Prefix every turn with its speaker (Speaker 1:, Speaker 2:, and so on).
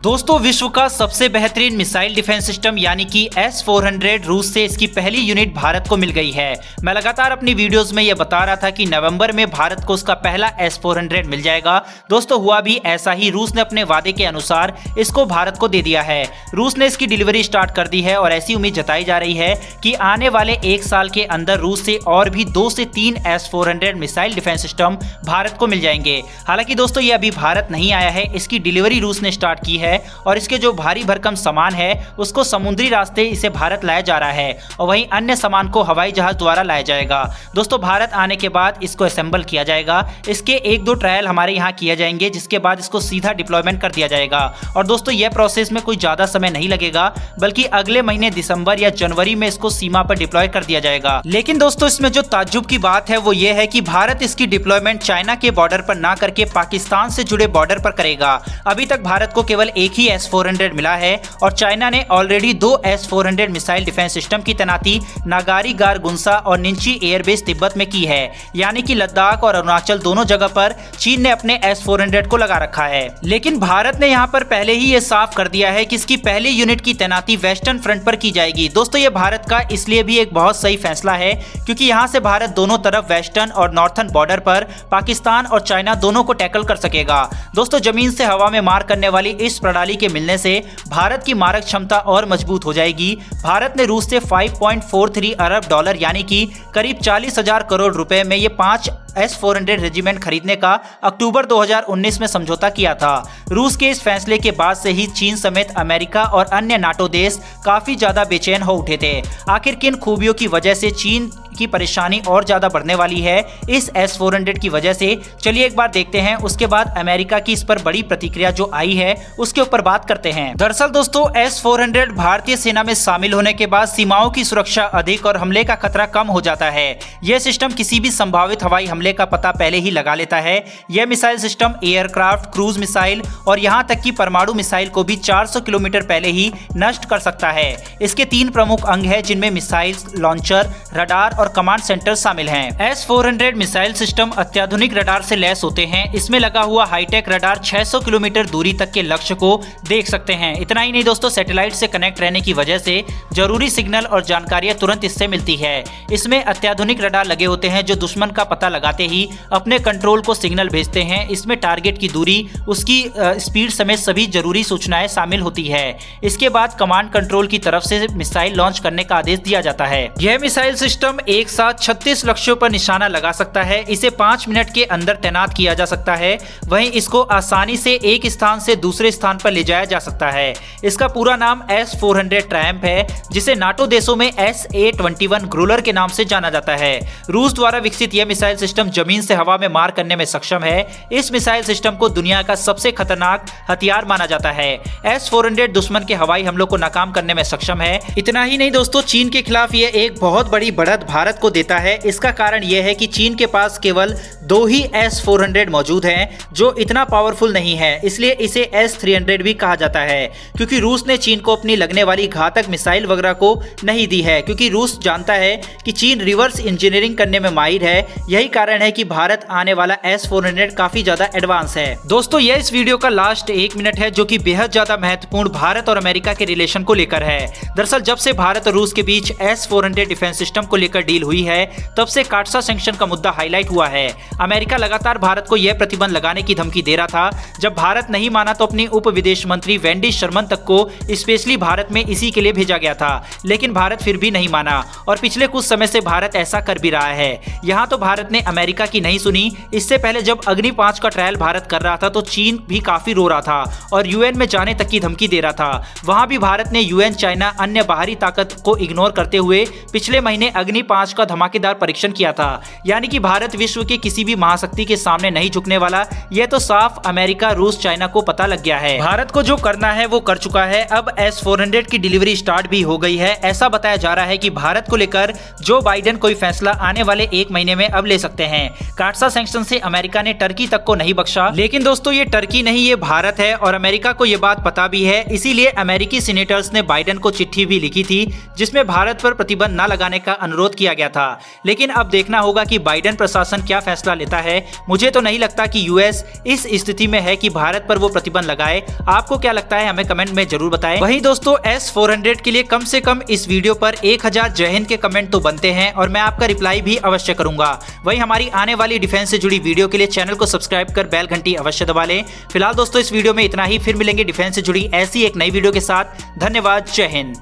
Speaker 1: दोस्तों विश्व का सबसे बेहतरीन मिसाइल डिफेंस सिस्टम यानी कि S-400 रूस से इसकी पहली यूनिट भारत को मिल गई है। मैं लगातार अपनी वीडियोस में यह बता रहा था कि नवंबर में भारत को उसका पहला S-400 मिल जाएगा। दोस्तों हुआ भी ऐसा ही, रूस ने अपने वादे के अनुसार इसको भारत को दे दिया है। रूस ने इसकी डिलीवरी स्टार्ट कर दी है और ऐसी उम्मीद जताई जा रही है कि आने वाले एक साल के अंदर रूस से और भी 2 से 3 S-400 missile defence system Bharat को मिल जाएंगे। हालांकि दोस्तों ये अभी भारत नहीं आया है, इसकी डिलीवरी रूस ने स्टार्ट की है और इसके जो भारी भरकम सामान है उसको समुद्री रास्ते इसे भारत लाया जा रहा है और वहीं अन्य सामान को हवाई जहाज द्वारा लाया जाएगा। दोस्तों भारत आने के बाद इसको असेंबल किया जाएगा, इसके 1-2 ट्रायल हमारे यहाँ किए जाएंगे जिसके बाद इसको सीधा डिप्लॉयमेंट कर दिया जाएगा। और दोस्तों यह प्रोसेस में कोई ज्यादा समय नहीं लगेगा, बल्कि अगले महीने दिसंबर या जनवरी में इसको सीमा पर डिप्लॉय कर दिया जाएगा। लेकिन दोस्तों इसमें जो ताज्जुब की बात है वो ये है कि भारत इसकी डिप्लॉयमेंट चाइना के बॉर्डर पर ना करके पाकिस्तान से जुड़े बॉर्डर पर करेगा। अभी तक भारत को केवल एक ही S-400 मिला है और चाइना ने already 2 S-400 missile defence system की तैनाती नागारी गारगुंसा और निंची एयरबेस तिब्बत में की है, यानी कि लद्दाख और अरुणाचल दोनों जगह पर चीन ने अपने S-400 को लगा रखा है। लेकिन भारत ने यहां पर पहले ही ये साफ कर दिया है कि इसकी पहली यूनिट की तैनाती वेस्टर्न फ्रंट पर की जाएगी। दोस्तों ये भारत का इसलिए भी एक बहुत सही फैसला है क्योंकि यहां से भारत दोनों तरफ वेस्टर्न और नॉर्थर्न बॉर्डर पर पाकिस्तान और चाइना दोनों को टैकल कर सकेगा। दोस्तों जमीन से हवा में मार करने वाली इस प्रणाली के मिलने से भारत की मारक क्षमता और मजबूत हो जाएगी। भारत ने रूस से 5.43 अरब डॉलर यानी कि करीब 40,000 करोड़ रुपए में ये 5 S-400 रेजिमेंट खरीदने का अक्टूबर 2019 में समझौता किया था। रूस के इस फैसले के बाद से ही चीन समेत अमेरिका और अन्य नाटो देश काफी ज्यादा बेचैन हो उठे थे। आखिर किन खूबियों की वजह से चीन की परेशानी और ज्यादा बढ़ने वाली है इस S-400 की वजह से, चलिए एक बार देखते हैं। उसके बाद अमेरिका की इस पर बड़ी प्रतिक्रिया जो आई है उसके ऊपर बात करते हैं। दरअसल दोस्तों S-400 भारतीय सेना में शामिल होने के बाद सीमाओं की सुरक्षा अधिक और हमले का खतरा कम हो जाता है। यह सिस्टम किसी भी संभावित हवाई हमले का पता पहले ही लगा लेता है। यह missile system aircraft, cruise missile और यहां तक कि परमाणु मिसाइल को भी 400 किलोमीटर पहले ही नष्ट कर सकता है। इसके 3 प्रमुख अंग हैं जिनमें मिसाइल लॉन्चर, रडार और कमांड सेंटर शामिल हैं। S-400 मिसाइल सिस्टम अत्याधुनिक रडार से लैस होते हैं। इसमें लगा हुआ हाईटेक रडार 600 किलोमीटर दूरी तक के लक्ष्य को देख सकते हैं। इतना ही नहीं दोस्तों, सैटेलाइट से कनेक्ट रहने की वजह से जरूरी सिग्नल और जानकारियां तुरंत इससे मिलती है। इसमें अत्याधुनिक रडार लगे होते हैं जो दुश्मन का पता लगाते ही अपने कंट्रोल को सिग्नल भेजते हैं। इसमें टारगेट की दूरी, उसकी स्पीड समेत सभी जरूरी सूचनाएं शामिल होती है। इसके बाद कमांड कंट्रोल की तरफ से मिसाइल लॉन्च करने का आदेश दिया जाता है। यह मिसाइल सिस्टम एक साथ 36 लक्ष्यों पर निशाना लगा सकता है। इसे 5 मिनट के अंदर तैनात किया जा सकता है। वहीं इसको आसानी से एक स्थान से दूसरे स्थान पर ले जाया जा सकता है। इसका पूरा नाम S-400 ट्रायम्फ है, जिसे नाटो देशों में SA-21 ग्रोलर के नाम से जाना जाता है। रूस द्वारा विकसित यह मिसाइल सिस्टम जमीन से हवा में मार करने में सक्षम है। इस मिसाइल सिस्टम को दुनिया का सबसे खतरनाक हथियार माना जाता है। S-400 दुश्मन के हवाई हमलों को नाकाम करने में सक्षम है। इतना ही नहीं दोस्तों, चीन के खिलाफ यह एक बहुत बड़ी बढ़त भारत को देता है। इसका कारण यह है कि चीन के पास केवल 2 ही S-400 मौजूद हैं जो इतना पावरफुल नहीं है, इसलिए इसे S-300 भी कहा जाता है। क्योंकि रूस ने चीन को अपनी लगने वाली घातक मिसाइल वगैरह को नहीं दी है, क्योंकि रूस जानता है कि चीन रिवर्स इंजीनियरिंग करने में माहिर है। यही कारण है कि भारत आने वाला S-400 काफी ज्यादा एडवांस है। दोस्तों यह इस वीडियो का लास्ट 1 मिनट है जो कि बेहद ज्यादा महत्वपूर्ण भारत और अमेरिका के रिलेशन को लेकर है। दरअसल जब से भारत और रूस के बीच S-400 डिफेंस सिस्टम को लेकर डील हुई है तब से काटसा सैंक्शन का मुद्दा हाईलाइट हुआ है। अमेरिका लगातार भारत को यह प्रतिबंध लगाने की धमकी दे रहा था। जब भारत नहीं माना तो अपनी उप विदेश मंत्री वेंडी शर्मन तक को स्पेशली भारत में इसी के लिए भेजा गया था, लेकिन भारत फिर भी नहीं माना और पिछले कुछ समय से भारत ऐसा कर भी रहा है। यहाँ तो भारत ने अमेरिका की नहीं सुनी। इससे पहले जब अग्नि 5 का ट्रायल भारत कर रहा था तो चीन भी काफी रो रहा था और UN में जाने तक की धमकी दे रहा था। वहां भी भारत ने UN, चाइना, अन्य बाहरी ताकत को इग्नोर करते हुए पिछले महीने अग्नि 5 का धमाकेदार परीक्षण किया था। यानी कि भारत विश्व के किसी भी महाशक्ति के सामने नहीं झुकने वाला। यह तो साफ अमेरिका, रूस, चाइना को पता लग गया है। भारत को जो करना है वो कर चुका है। अब S-400 की डिलीवरी स्टार्ट भी हो गई है। ऐसा बताया जा रहा है कि भारत को लेकर जो बाइडेन कोई फैसला आने वाले 1 महीने में अब ले सकते हैं। काटसा सैंक्शन से अमेरिका ने टर्की तक को नहीं बख्शा। लेकिन दोस्तों ये टर्की नहीं, ये भारत है और अमेरिका को ये बात पता भी है। इसीलिए अमेरिकी सीनेटर्स ने बाइडेन को चिट्ठी भी लिखी थी जिसमें भारत पर प्रतिबंध न लगाने का अनुरोध किया किया गया था। लेकिन अब देखना होगा कि बाइडेन प्रशासन क्या फैसला लेता है। मुझे तो नहीं लगता कि यूएस इस स्थिति में है कि भारत पर वो प्रतिबंध लगाए। आपको क्या लगता है हमें कमेंट में जरूर बताएं। वहीं दोस्तों S-400 के लिए कम से कम इस वीडियो पर 1000 जय हिंद के कमेंट तो बनते हैं और मैं आपका रिप्लाई भी अवश्य करूंगा। वहीं हमारी आने वाली डिफेंस से जुड़ी वीडियो के लिए चैनल को सब्सक्राइब कर बेल घंटी अवश्य दबा लें। फिलहाल दोस्तों इस वीडियो में इतना ही, फिर मिलेंगे डिफेंस से जुड़ी ऐसी एक नई वीडियो के साथ। धन्यवाद, जय हिंद।